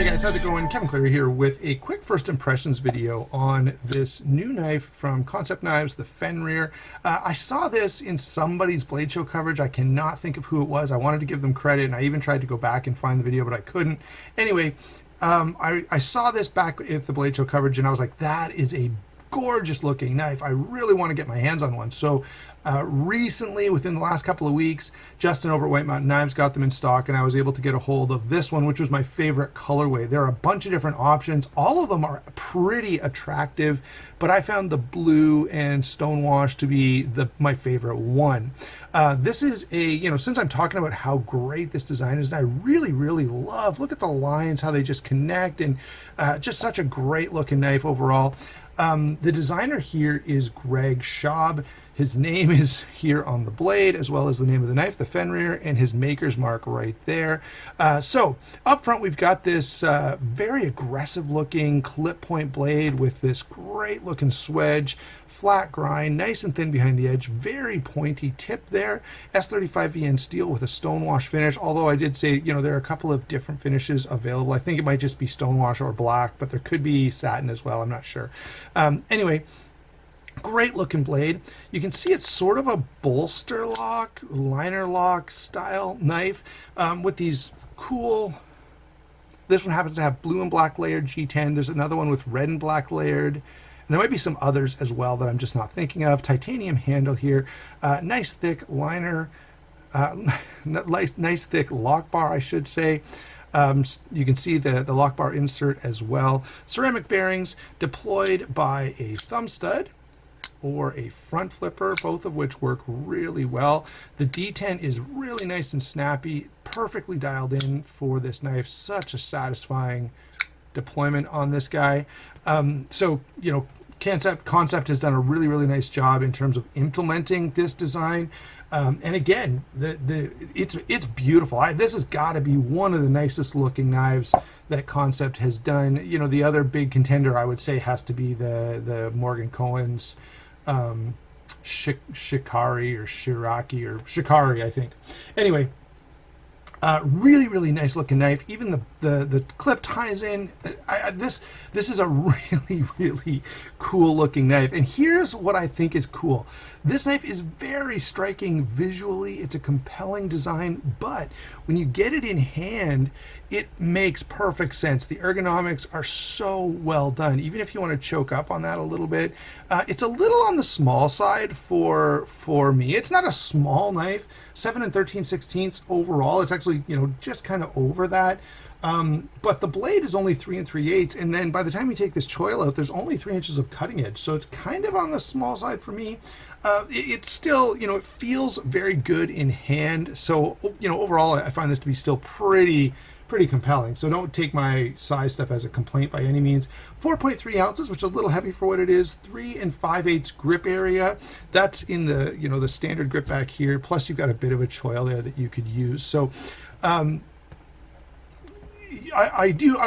Hey guys, how's it going? Kevin Cleary here with a quick first impressions video on this new knife from Kansept Knives, the Fenrir. I saw this in somebody's Blade Show coverage. I cannot think of who it was. I wanted to give them credit, and I even tried to go back and find the video, but I couldn't. Anyway, I saw this back at the Blade Show coverage, and I was like, that is a gorgeous looking knife. I really want to get my hands on one. So recently, within the last couple of weeks, Justin over at White Mountain Knives got them in stock, and I was able to get a hold of this one, which was my favorite colorway. There are a bunch of different options. All of them are pretty attractive, but I found the blue and stonewash to be my favorite one. This is since I'm talking about how great this design is, and I really love, look at the lines, how they just connect, and just such a great looking knife overall. The designer here is Greg Schaub. His name is here on the blade, as well as the name of the knife, the Fenrir, and his maker's mark right there. So up front, we've got this very aggressive looking clip point blade with this great looking swedge, flat grind, nice and thin behind the edge, very pointy tip there. S35VN steel with a stonewash finish, although I did say, there are a couple of different finishes available. I think it might just be stonewash or black, but there could be satin as well. I'm not sure. Anyway, great looking blade. You can see it's sort of a bolster lock, liner lock style knife with these cool. This one happens to have blue and black layered G10. There's another one with red and black layered. And there might be some others as well that I'm just not thinking of. Titanium handle here. Nice thick liner. Nice thick lock bar, I should say. You can see the lock bar insert as well. Ceramic bearings deployed by a thumb stud or a front flipper, both of which work really well. The D10 is really nice and snappy, perfectly dialed in for this knife. Such a satisfying deployment on this guy. Kansept has done a really nice job in terms of implementing this design. And again, it's beautiful. This has got to be one of the nicest looking knives that Kansept has done. The other big contender, I would say, has to be the Morgan Cohen's Shikari or Shiraki or Shikari, I think. Anyway, really nice looking knife. Even the clip ties in. This is a really cool looking knife. And here's what I think is cool. This knife is very striking visually. It's a compelling design, but when you get it in hand, it makes perfect sense. The ergonomics are so well done. Even if you want to choke up on that a little bit, it's a little on the small side for me. It's not a small knife, 7 13/16 overall. It's actually, just kind of over that. But the blade is only 3 3/8, and then by the time you take this choil out, there's only 3 inches of cutting edge, so it's kind of on the small side for me. It's still, it feels very good in hand. So, overall, I find this to be still pretty compelling. So don't take my size stuff as a complaint by any means. 4.3 ounces, which is a little heavy for what it is. 3 5/8 grip area. That's in the, the standard grip back here. Plus, you've got a bit of a choil there that you could use. So, I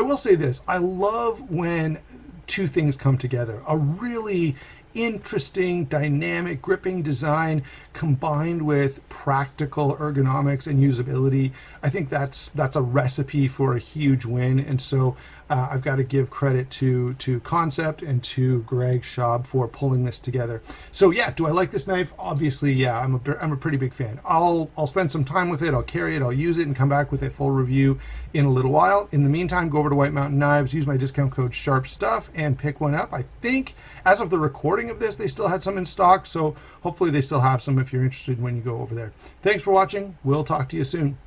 will say this. I love when two things come together. A really interesting, dynamic gripping design combined with practical ergonomics and usability. I think that's a recipe for a huge win. And so I've got to give credit to Kansept and to Greg Schaub for pulling this together. So yeah, do I like this knife? Obviously, yeah, I'm a pretty big fan. I'll spend some time with it. I'll carry it. I'll use it and come back with a full review in a little while. In the meantime, go over to White Mountain Knives, use my discount code SHARPSTUFF and pick one up. I think as of the recording of this, they still had some in stock. So hopefully they still have some if you're interested when you go over there. Thanks for watching. We'll talk to you soon.